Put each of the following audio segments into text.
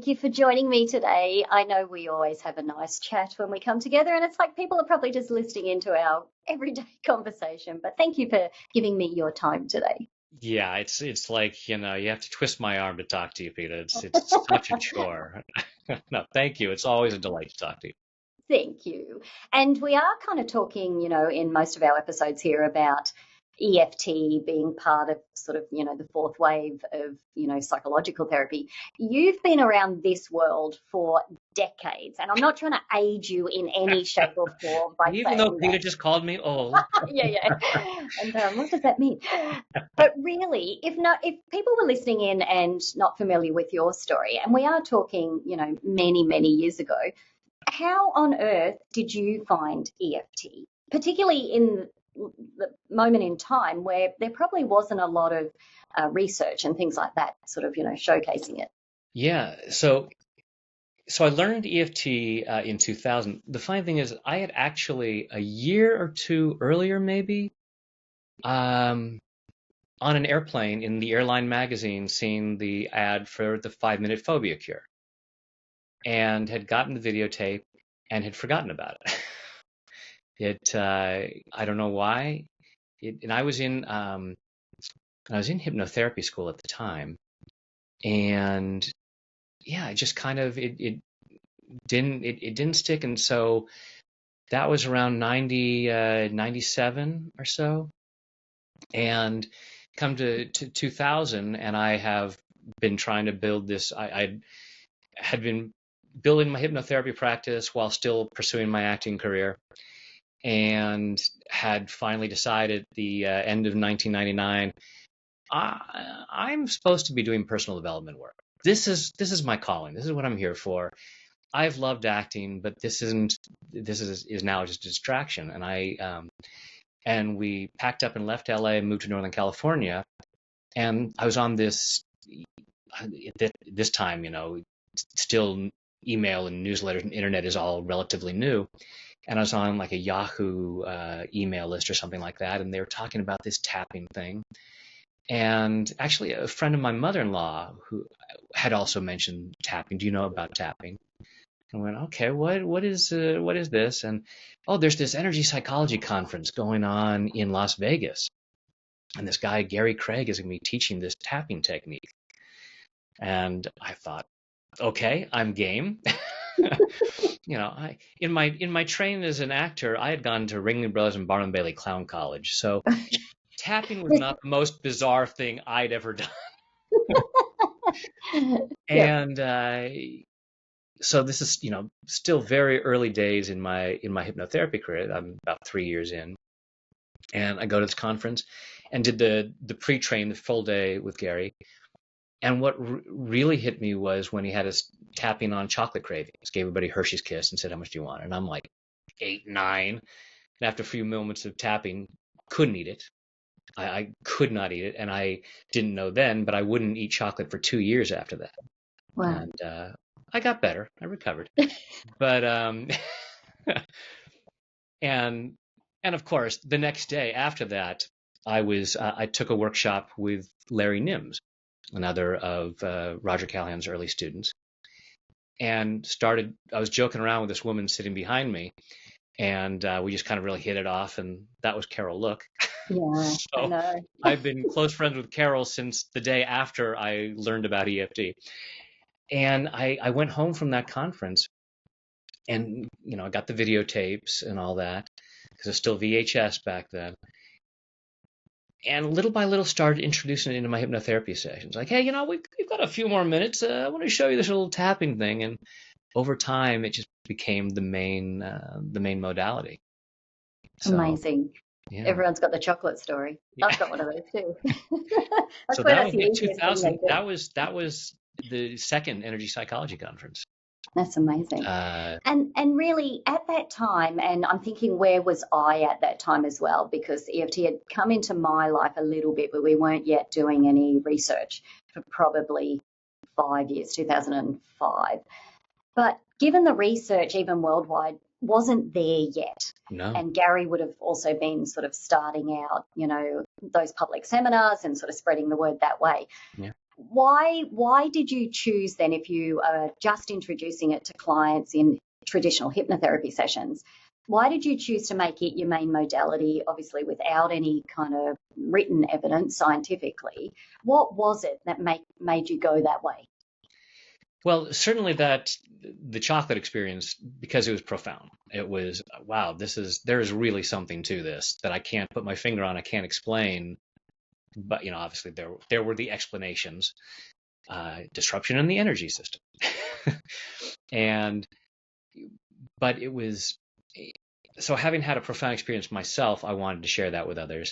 thank you for joining me today. I know we always have a nice chat when we come together, and it's like people are probably just listening into our everyday conversation, but thank you for giving me your time today. Yeah, it's like, you have to twist my arm to talk to you, Peter. It's such a chore. No, thank you. It's always a delight to talk to you. Thank you. And we are kind of talking, in most of our episodes here about EFT being part of sort of, the fourth wave of, psychological therapy. You've been around this world for decades, and I'm not trying to aid you in any shape or form by Even though saying Peter that. just called me old. Yeah. And what does that mean? But really, if people were listening in and not familiar with your story, and we are talking, many, many years ago, how on earth did you find EFT, particularly in the moment in time where there probably wasn't a lot of research and things like that, sort of, showcasing it? Yeah, so I learned EFT in 2000. The funny thing is, I had actually a year or two earlier, maybe, on an airplane in the airline magazine, seen the ad for the 5-minute phobia cure, and had gotten the videotape and had forgotten about it. I don't know why. And I was in hypnotherapy school at the time, and yeah, it just kind of it didn't stick, and so that was around 97 or so, and come to 2000, and I have been trying to build this. I had been building my hypnotherapy practice while still pursuing my acting career, and had finally decided at the end of 1999, I'm supposed to be doing personal development work. This is my calling. This is what I'm here for. I've loved acting, but this is now just a distraction. And we packed up and left LA and moved to Northern California. And I was on this time, still email and newsletters and internet is all relatively new. And I was on like a Yahoo email list or something like that, and they were talking about this tapping thing. And actually, a friend of my mother-in-law who had also mentioned tapping. Do you know about tapping? I went, okay, what is this? And oh, there's this energy psychology conference going on in Las Vegas, and this guy Gary Craig is going to be teaching this tapping technique. And I thought, okay, I'm game. In my training as an actor, I had gone to Ringling Brothers and Barnum Bailey Clown College, so tapping was not the most bizarre thing I'd ever done. And so this is, still very early days in my hypnotherapy career. I'm about 3 years in, and I go to this conference and did the pre-train, the full day with Gary. And what really hit me was when he had us tapping on chocolate cravings, gave everybody Hershey's Kiss and said, how much do you want? And I'm like 8, 9. And after a few moments of tapping, couldn't eat it. I could not eat it. And I didn't know then, but I wouldn't eat chocolate for 2 years after that. Wow. And I got better. I recovered. But and of course, the next day after that, I took a workshop with Larry Nims, another of Roger Callahan's early students, and I was joking around with this woman sitting behind me, and we just kind of really hit it off, and that was Carol Look. Yeah, So I know. I've been close friends with Carol since the day after I learned about EFT. And I went home from that conference, and I got the videotapes and all that, because it was still VHS back then. And little by little started introducing it into my hypnotherapy sessions. Like, hey, we've got a few more minutes. I want to show you this little tapping thing. And over time, it just became the main modality. So, amazing. Yeah. Everyone's got the chocolate story. Yeah. I've got one of those too. So that was in 2000. That was the second energy psychology conference. That's amazing. And really at that time, and I'm thinking, where was I at that time as well? Because EFT had come into my life a little bit, but we weren't yet doing any research for probably 5 years, 2005. But given the research, even worldwide, wasn't there yet. No. And Gary would have also been sort of starting out, those public seminars and sort of spreading the word that way. Yeah. Why did you choose then, if you are just introducing it to clients in traditional hypnotherapy sessions, why did you choose to make it your main modality, obviously without any kind of written evidence scientifically? What was it that made you go that way? Well, certainly the chocolate experience, because it was profound. It was, wow, there is really something to this that I can't put my finger on, I can't explain. But obviously there were the explanations, disruption in the energy system, and but it was so having had a profound experience myself, I wanted to share that with others.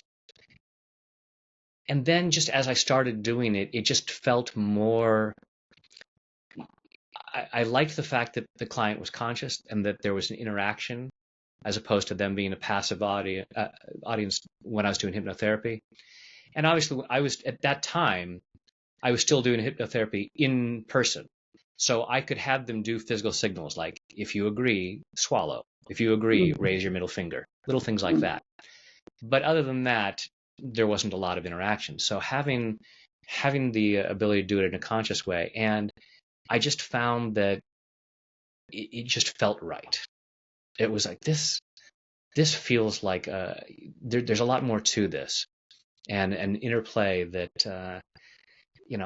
And then just as I started doing it, it just felt more. I liked the fact that the client was conscious and that there was an interaction, as opposed to them being a passive audience when I was doing hypnotherapy. And obviously, I was at that time, I was still doing hypnotherapy in person. So I could have them do physical signals like, if you agree, swallow. If you agree, raise your middle finger, little things like that. But other than that, there wasn't a lot of interaction. So having the ability to do it in a conscious way, and I just found that it just felt right. It was like this feels like there's a lot more to this, and an interplay that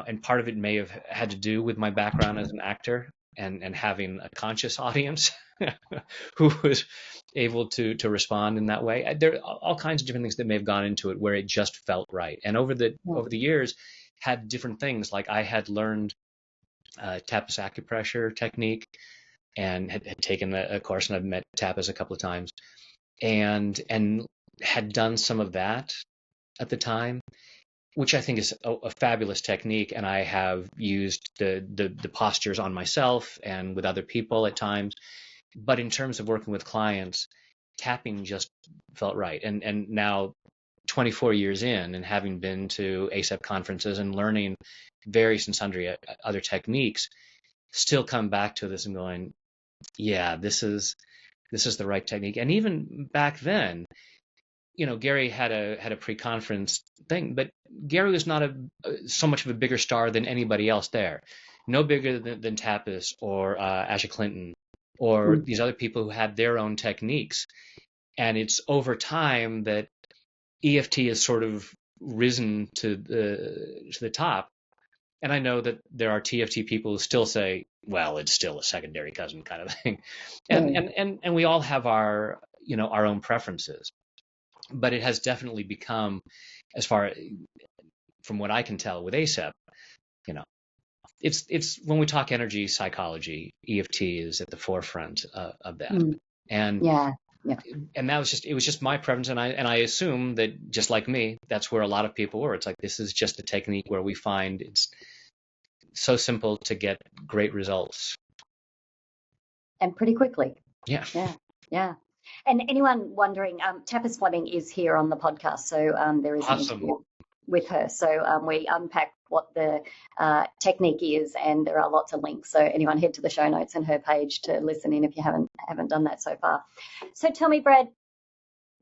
and part of it may have had to do with my background as an actor and having a conscious audience who was able to respond in that way. There are all kinds of different things that may have gone into it where it just felt right. And over the years, had different things, like I had learned tapas acupressure technique and had taken a course, and I've met tapas a couple of times, and had done some of that at the time, which I think is a fabulous technique. And I have used the postures on myself and with other people at times. But in terms of working with clients, tapping just felt right. And now 24 years in, and having been to ASAP conferences and learning various and sundry other techniques, still come back to this and going, yeah, this is the right technique. And even back then, Gary had a pre-conference thing, but Gary was not so much of a bigger star than anybody else there. No bigger than Tapas or Asha Clinton or these other people who had their own techniques. And it's over time that EFT has sort of risen to the top. And I know that there are TFT people who still say, well, it's still a secondary cousin kind of thing. And we all have our own preferences. But it has definitely become, as far from what I can tell with ASAP, it's when we talk energy psychology, EFT is at the forefront of that. And and that was it was just my preference, and I assume that, just like me, that's where a lot of people were. It's like, this is just a technique where we find it's so simple to get great results, and pretty quickly. Yeah. And anyone wondering, Tapas Fleming is here on the podcast, so there is an interview with her. So we unpack what the technique is, and there are lots of links. So anyone, head to the show notes and her page to listen in if you haven't done that so far. So tell me, Brad,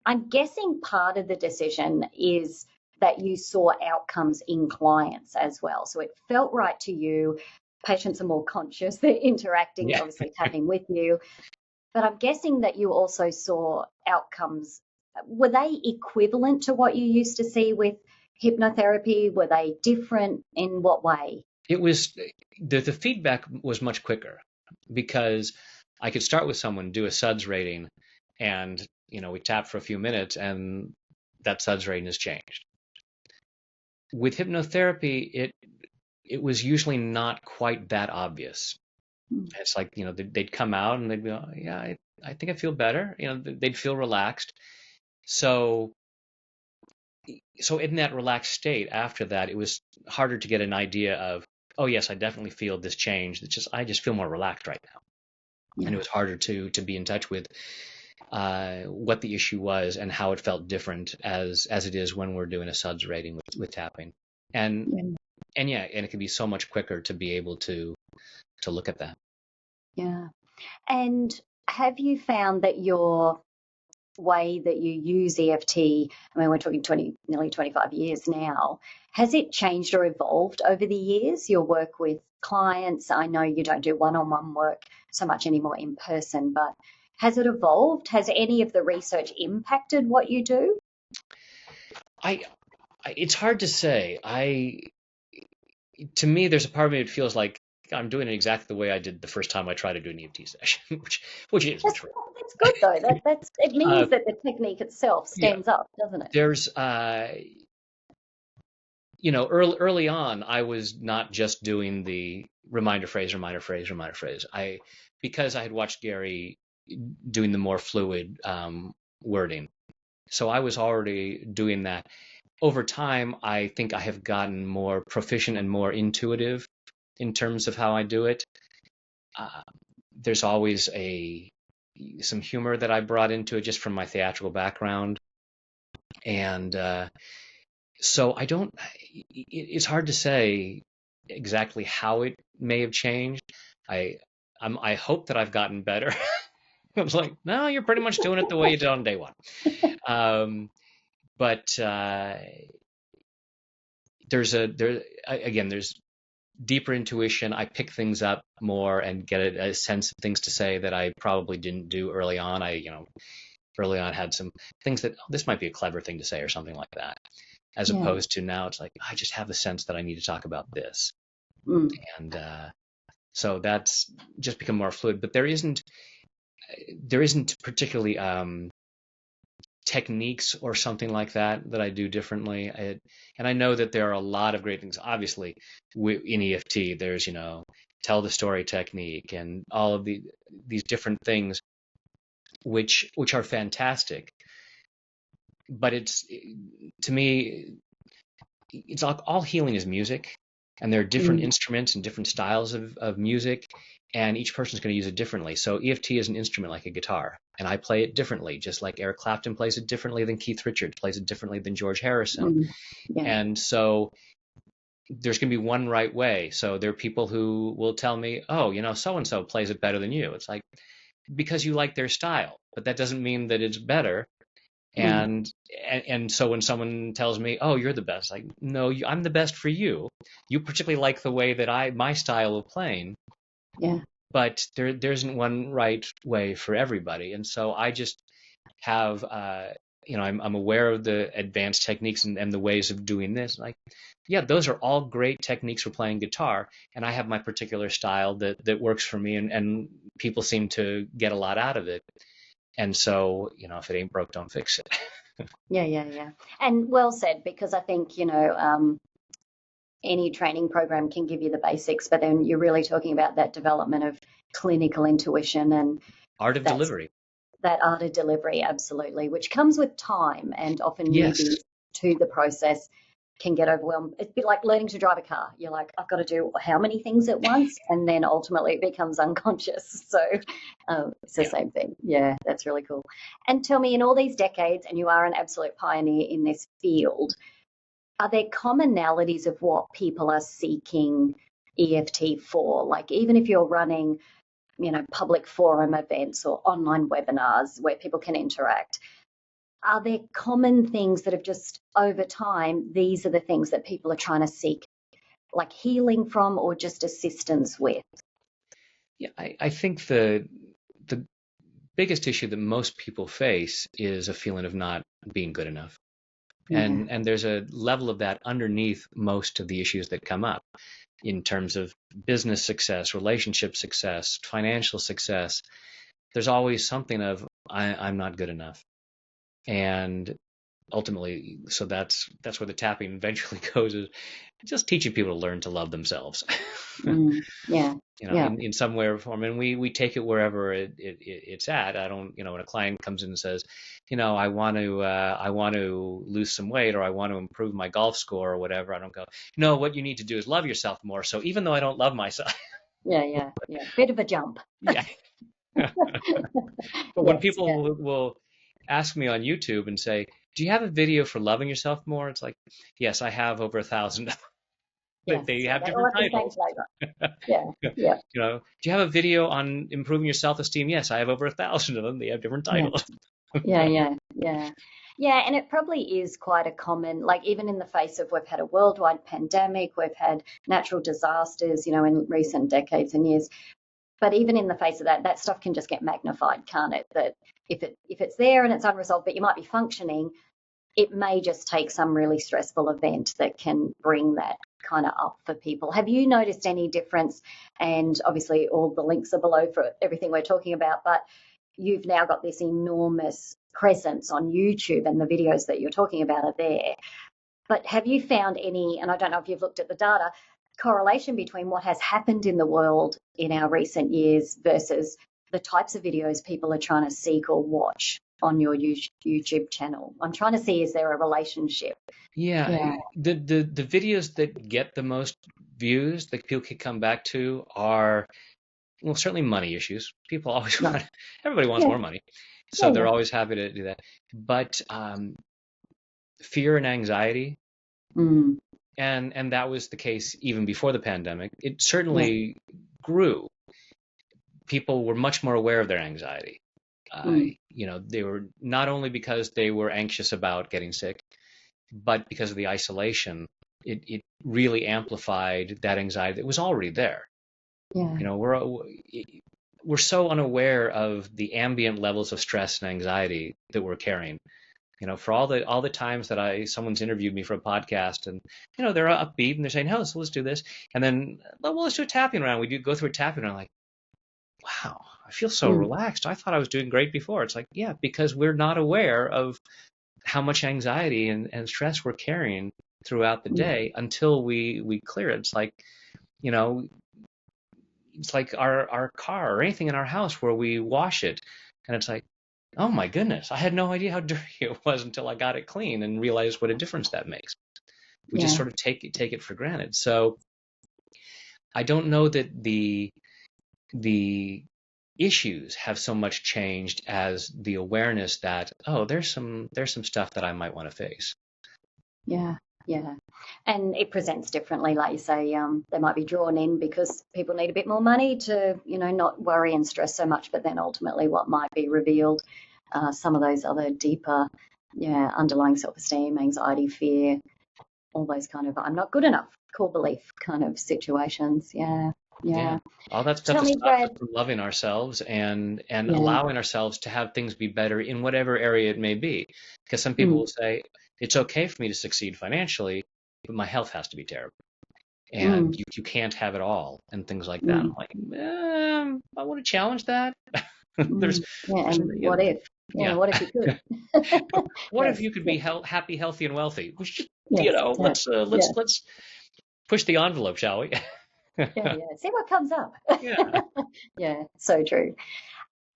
I'm guessing part of the decision is that you saw outcomes in clients as well. So it felt right to you. Patients are more conscious, they're interacting, obviously tapping with you. But I'm guessing that you also saw outcomes. Were they equivalent to what you used to see with hypnotherapy? Were they different? In what way? It was, the feedback was much quicker, because I could start with someone, do a SUDS rating, and we tap for a few minutes and that SUDS rating has changed. With hypnotherapy, it was usually not quite that obvious. It's like, they'd come out and they'd be, oh, yeah, I think I feel better. They'd feel relaxed. So in that relaxed state after that, it was harder to get an idea of, oh yes, I definitely feel this change. I just feel more relaxed right now. And it was harder to be in touch with what the issue was and how it felt different as it is when we're doing a SUDS rating with tapping. And it can be so much quicker to be able to look at that. Yeah. And have you found that your way that you use EFT, I mean, we're talking nearly 25 years now, has it changed or evolved over the years? Your work with clients, I know you don't do one-on-one work so much anymore in person, but has it evolved? Has any of the research impacted what you do? It's hard to say. To me, there's a part of me that feels like I'm doing it exactly the way I did the first time I tried to do an EFT session, which isn't true. That's good though. It Uh, means that the technique itself yeah, stands up, doesn't it? there's early on, I was not just doing the reminder phrase, reminder phrase, reminder phrase. Because I had watched Gary doing the more fluid wording, so I was already doing that. Over time, I think I have gotten more proficient and more intuitive in terms of how I do it. There's always some humor that I brought into it just from my theatrical background, and so I don't. It's hard to say exactly how it may have changed. I hope that I've gotten better. I was like, no, you're pretty much doing it the way you did on day one. But there's deeper intuition. I pick things up more and get a sense of things to say that I probably didn't do early on. Early on had some things that this might be a clever thing to say or something like that, as opposed to now it's like I just have the sense that I need to talk about this, and so that's just become more fluid. But there isn't particularly techniques or something like that I do differently. And I know that there are a lot of great things. Obviously, in EFT, there's tell the story technique and all of these different things, which are fantastic. But to me, it's all healing is music, and there are different instruments and different styles of music, and each person's going to use it differently. So EFT is an instrument like a guitar, and I play it differently, just like Eric Clapton plays it differently than Keith Richards plays it differently than George Harrison. And so there's going to be one right way. So there are people who will tell me, oh, so-and-so plays it better than you. It's like, because you like their style, but that doesn't mean that it's better. And so when someone tells me, "Oh, you're the best," like, no, I'm the best for you. You particularly like the way that my style of playing. Yeah. But there isn't one right way for everybody, and so I just have, I'm aware of the advanced techniques and the ways of doing this. Like, yeah, those are all great techniques for playing guitar, and I have my particular style that works for me, and people seem to get a lot out of it. And so, if it ain't broke, don't fix it. Yeah. And well said, because I think, any training program can give you the basics, but then you're really talking about that development of clinical intuition and art of delivery. That art of delivery, absolutely, which comes with time, and often newbies to the process can get overwhelmed. It's a bit like learning to drive a car. You're like, I've got to do how many things at once? And then ultimately it becomes unconscious. So it's the same thing. Yeah, that's really cool. And tell me, in all these decades, and you are an absolute pioneer in this field, are there commonalities of what people are seeking EFT for? Like, even if you're running, public forum events or online webinars where people can interact, are there common things that have just over time, these are the things that people are trying to seek, like healing from or just assistance with? Yeah, I think the biggest issue that most people face is a feeling of not being good enough. And there's a level of that underneath most of the issues that come up in terms of business success, relationship success, financial success. There's always something of I'm not good enough. And ultimately, so that's where the tapping eventually goes, is just teaching people to learn to love themselves. In some way or form, and we take it wherever it's at. I don't, when a client comes in and says, I want to lose some weight, or I want to improve my golf score or whatever, I don't go, no, what you need to do is love yourself more. So even though I don't love myself, yeah, bit of a jump. Yeah. But when people will ask me on YouTube and say, do you have a video for loving yourself more? It's like, yes, I have over 1,000. They have different titles. Yeah. Do you have a video on improving your self-esteem? Yes, I have over 1,000 of them. They have different titles. Yeah. Yeah, and it probably is quite a common, like even in the face of we've had a worldwide pandemic, we've had natural disasters, in recent decades and years. But even in the face of that, that stuff can just get magnified, can't it? That if it's there and it's unresolved, but you might be functioning, it may just take some really stressful event that can bring that kind of up for people. Have you noticed any difference? And obviously, all the links are below for everything we're talking about, but you've now got this enormous presence on YouTube, and the videos that you're talking about are there. But have you found any, and I don't know if you've looked at the data, correlation between what has happened in the world in our recent years versus the types of videos people are trying to seek or watch on your YouTube channel? I'm trying to see, is there a relationship? Yeah, Yeah, the videos that get the most views that people can come back to are, well, certainly money issues. People always right. want, everybody wants Yeah, more money, so yeah, they're always happy to do that. But fear and anxiety, Mm, and that was the case even before the pandemic. It yeah, certainly grew. People were much more aware of their anxiety. mm, They were not only because they were anxious about getting sick, but because of the isolation, it really amplified that anxiety that was already there. yeah, You know, we're so unaware of the ambient levels of stress and anxiety that we're carrying. For all the times that someone's interviewed me for a podcast, and they're upbeat and they're saying, "Oh, so let's do this," and then, well, let's do a tapping round. We do go through a tapping round, like, wow, I feel so mm, relaxed. I thought I was doing great before. It's like, yeah, because we're not aware of how much anxiety and stress we're carrying throughout the mm, day until we clear it. You know, it's like our car or anything in our house where we wash it, and it's like, oh my goodness, I had no idea how dirty it was until I got it clean and realized what a difference that makes. We just yeah, sort of take it for granted. So I don't know that the issues have so much changed as the awareness that, oh, there's some stuff that I might want to face. yeah, yeah. And it presents differently, like you say, they might be drawn in because people need a bit more money to, not worry and stress so much, but then ultimately what might be revealed, some of those other deeper, yeah, underlying self-esteem, anxiety, fear, all those kind of I'm not good enough, core belief kind of situations. Yeah, Yeah. yeah. All that stuff Tell that me, stops us Brad. from loving ourselves and Yeah, allowing ourselves to have things be better in whatever area it may be. Because some people mm, will say, it's okay for me to succeed financially, but my health has to be terrible. And mm, you can't have it all and things like that. I'm mm, like, I want to challenge that. There's, yeah. there's, And what if? Yeah, yeah. what if you could? What if Yes, you could be yes, happy, healthy, and wealthy? We should, yes, yeah, yeah, let's push the envelope, shall we? yeah. See what comes up. Yeah. Yeah, so true.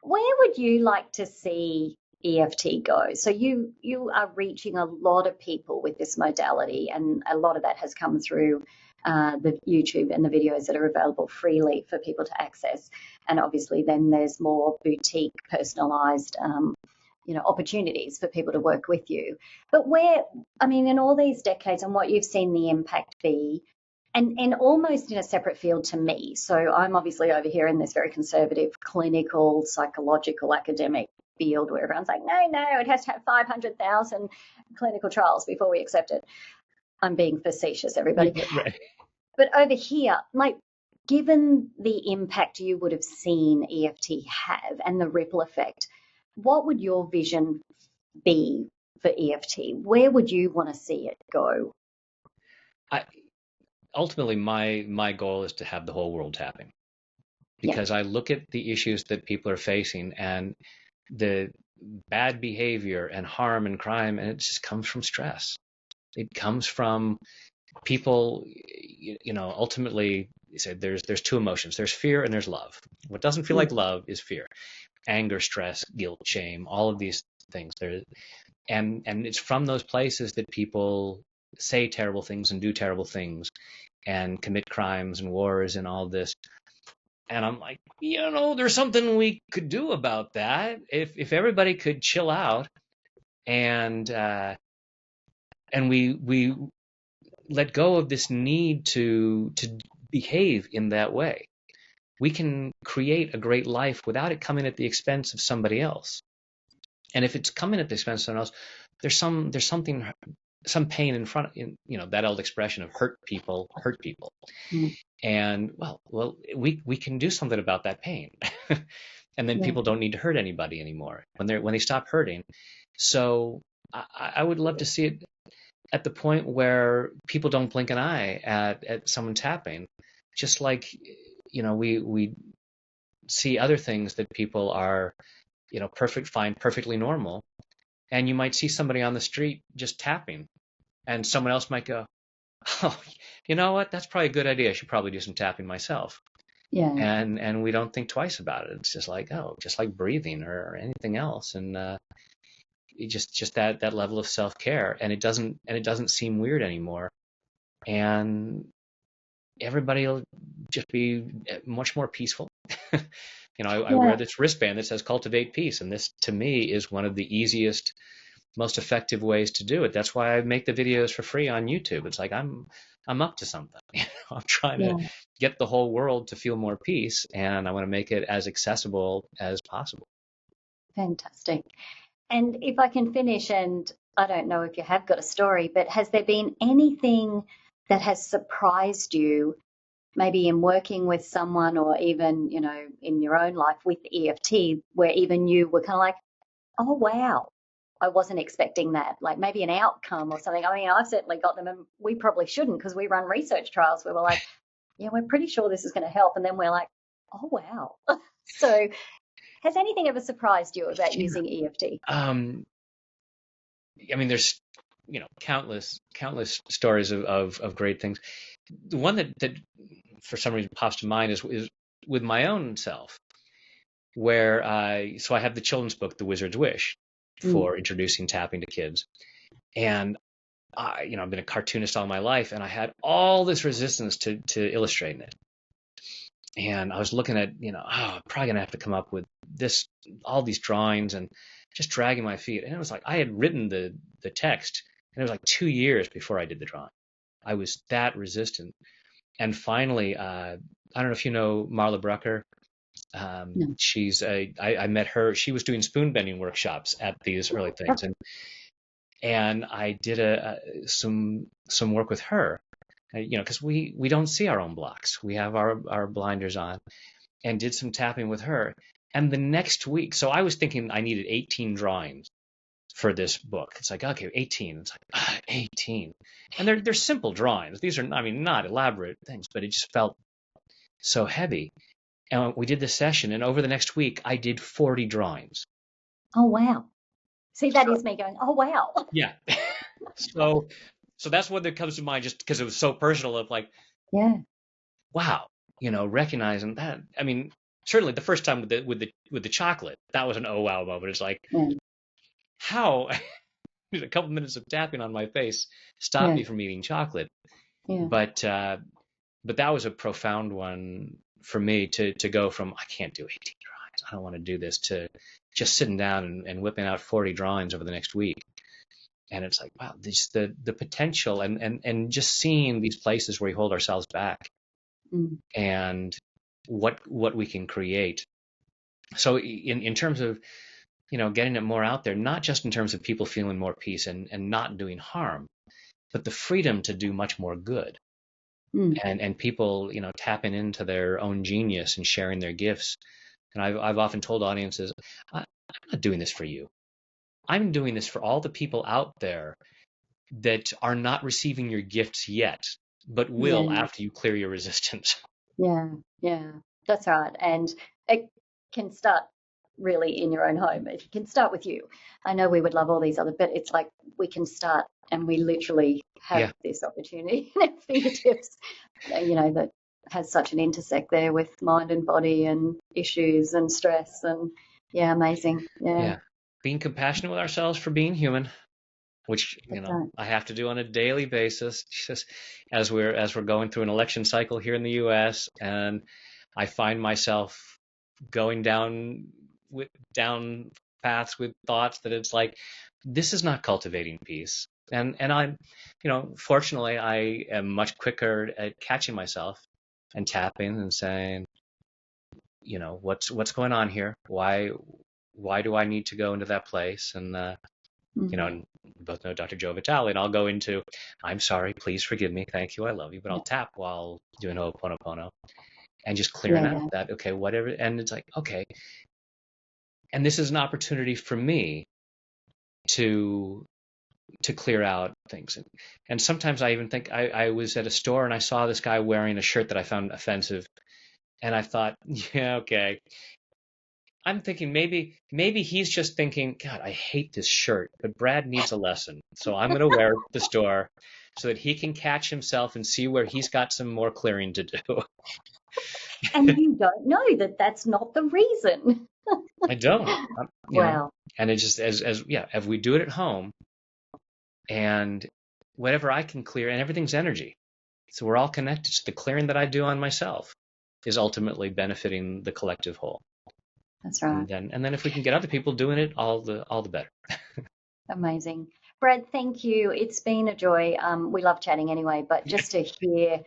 Where would you like to see EFT go? So you are reaching a lot of people with this modality, and a lot of that has come through the YouTube and the videos that are available freely for people to access. And obviously, then there's more boutique, personalized, opportunities for people to work with you. But in all these decades and what you've seen the impact be, and almost in a separate field to me. So I'm obviously over here in this very conservative, clinical, psychological, academic field where everyone's like, no, it has to have 500,000 clinical trials before we accept it. I'm being facetious, everybody. Right. But over here, like, given the impact you would have seen EFT have and the ripple effect, what would your vision be for EFT? Where would you want to see it go? I, ultimately, my goal is to have the whole world tapping Yeah. because I look at the issues that people are facing and the bad behavior and harm and crime, and it just comes from stress. It comes from people, ultimately, you say there's two emotions. There's fear and there's love. What doesn't feel like Mm, love is fear, anger, stress, guilt, shame, all of these things. And it's from those places that people say terrible things and do terrible things and commit crimes and wars and all this. And I'm like, there's something we could do about that if everybody could chill out and we let go of this need to behave in that way. We can create a great life without it coming at the expense of somebody else. And if it's coming at the expense of someone else, some pain in front, that old expression of hurt people hurt people. Mm. And we can do something about that pain. And then Yeah. people don't need to hurt anybody anymore when they stop hurting. So I would love to see it at the point where people don't blink an eye at someone tapping, just like, we see other things that people are, perfectly normal. And you might see somebody on the street just tapping, and someone else might go, oh, you know what? That's probably a good idea. I should probably do some tapping myself. Yeah. And we don't think twice about it. It's just like, just like breathing or anything else. And just that level of self-care, and it doesn't seem weird anymore. And everybody will just be much more peaceful. I wear this wristband that says cultivate peace, and this to me is one of the easiest, most effective ways to do it. That's why I make the videos for free on YouTube. It's like I'm up to something. I'm trying to get the whole world to feel more peace, and I want to make it as accessible as possible. Fantastic. And if I can finish, and I don't know if you have got a story, but has there been anything that has surprised you, maybe in working with someone or even, in your own life with EFT, where even you were kind of like, oh, wow, I wasn't expecting that, like maybe an outcome or something. I mean, I've certainly got them, and we probably shouldn't, because we run research trials where we're like, yeah, we're pretty sure this is going to help. And then we're like, oh, wow. So has anything ever surprised you about using EFT? I mean, there's, countless stories of great things. The one that for some reason pops to mind is with my own self, where I have the children's book, The Wizard's Wish, for introducing tapping to kids. And I've been a cartoonist all my life, and I had all this resistance to illustrating it. And I was looking at, I'm probably gonna have to come up with all these drawings, and just dragging my feet. And it was like I had written the text, and it was like 2 years before I did the drawing. I was that resistant. And finally, I don't know if you know Marla Brucker. No. I met her. She was doing spoon bending workshops at these early things, and I did some work with her. Because we don't see our own blocks. We have our blinders on, and did some tapping with her. And the next week, so I was thinking I needed 18 drawings for this book. It's like, okay, 18. It's like, 18. And they're simple drawings. These are, I mean, not elaborate things, but it just felt so heavy. And we did this session, and over the next week, I did 40 drawings. Oh, wow. See, that is me going, oh, wow. Yeah. So that's what that comes to mind, just because it was so personal, of like, wow, recognizing that. I mean, certainly the first time with the chocolate, that was an oh wow moment. It's like, how a couple minutes of tapping on my face stopped me from eating chocolate. But that was a profound one for me, to go from I can't do 18 drawings, I don't want to do this, to just sitting down and whipping out 40 drawings over the next week. And it's like, wow, the potential, and just seeing these places where we hold ourselves back, and what we can create. So in terms of, getting it more out there, not just in terms of people feeling more peace and not doing harm, but the freedom to do much more good. And people, tapping into their own genius and sharing their gifts. And I've often told audiences, I'm not doing this for you. I'm doing this for all the people out there that are not receiving your gifts yet, but will after you clear your resistance. Yeah, that's right. And it can start really in your own home. It can start with you. I know we would love all these other, but it's like we can start, and we literally have this opportunity in our fingertips, that has such an intersect there with mind and body and issues and stress, and amazing. Yeah. Being compassionate with ourselves for being human, which I have to do on a daily basis, just as we're going through an election cycle here in the U.S. And I find myself going down paths with thoughts that it's like, this is not cultivating peace. And I'm, fortunately, I am much quicker at catching myself and tapping and saying, what's going on here? Why why do I need to go into that place? And and we both know Dr. Joe Vitale, and I'll go into, I'm sorry, please forgive me, thank you, I love you, but I'll tap while doing Ho'oponopono and just clearing out that, okay, whatever. And it's like, okay. And this is an opportunity for me to clear out things. And sometimes I even think I was at a store and I saw this guy wearing a shirt that I found offensive. And I thought, yeah, okay. I'm thinking maybe he's just thinking, God, I hate this shirt, but Brad needs a lesson. So I'm going to wear it at the store so that he can catch himself and see where he's got some more clearing to do. And you don't know that that's not the reason. I don't. Wow. And it's just if we do it at home, and whatever I can clear, and everything's energy. So we're all connected. So the clearing that I do on myself is ultimately benefiting the collective whole. That's right. And then if we can get other people doing it, all the better. Amazing. Brad, thank you. It's been a joy. We love chatting anyway, but just to hear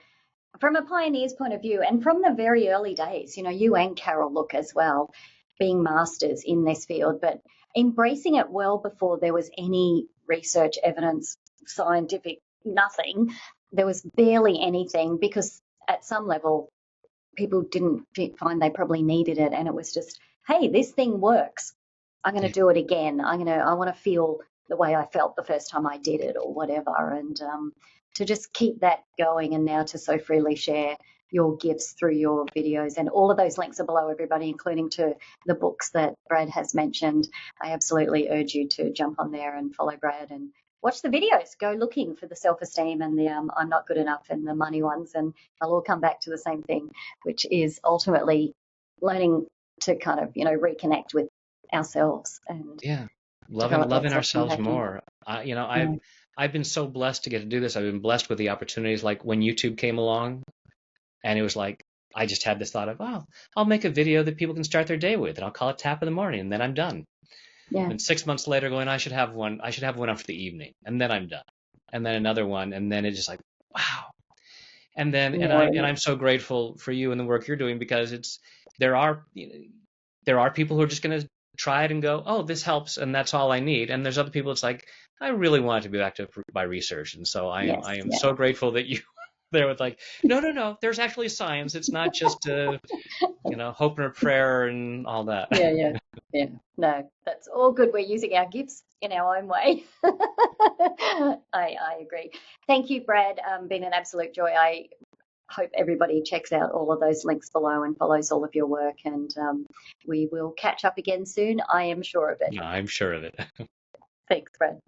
from a pioneer's point of view and from the very early days, you and Carol look as well, being masters in this field, but embracing it well before there was any research, evidence, scientific, nothing. There was barely anything because at some level people didn't find they probably needed it, and it was just, hey, this thing works. I'm going to do it again. I want to feel the way I felt the first time I did it or whatever, and to just keep that going, and now to so freely share your gifts through your videos. And all of those links are below, everybody, including to the books that Brad has mentioned. I absolutely urge you to jump on there and follow Brad and watch the videos. Go looking for the self-esteem and the I'm not good enough and the money ones, and they'll all come back to the same thing, which is ultimately learning to kind of, reconnect with ourselves and loving ourselves more. I've been so blessed to get to do this. I've been blessed with the opportunities, like when YouTube came along, and it was like I just had this thought of, oh, I'll make a video that people can start their day with, and I'll call it Tap of the Morning, and then I'm done. Yeah. And 6 months later, going, I should have one after the evening, and then I'm done. And then another one, and then it's just like, wow. And then I'm so grateful for you and the work you're doing, because there are people who are just going to try it and go, oh, this helps, and that's all I need. And there's other people, it's like, I really want it to be backed up by research. And so I am so grateful that you there with like, no, there's actually science. It's not just hope and a prayer and all that. Yeah. No, that's all good. We're using our gifts in our own way. I agree. Thank you, Brad. Been an absolute joy. I hope everybody checks out all of those links below and follows all of your work, and we will catch up again soon. I am sure of it. Yeah, I'm sure of it. Thanks, Brad.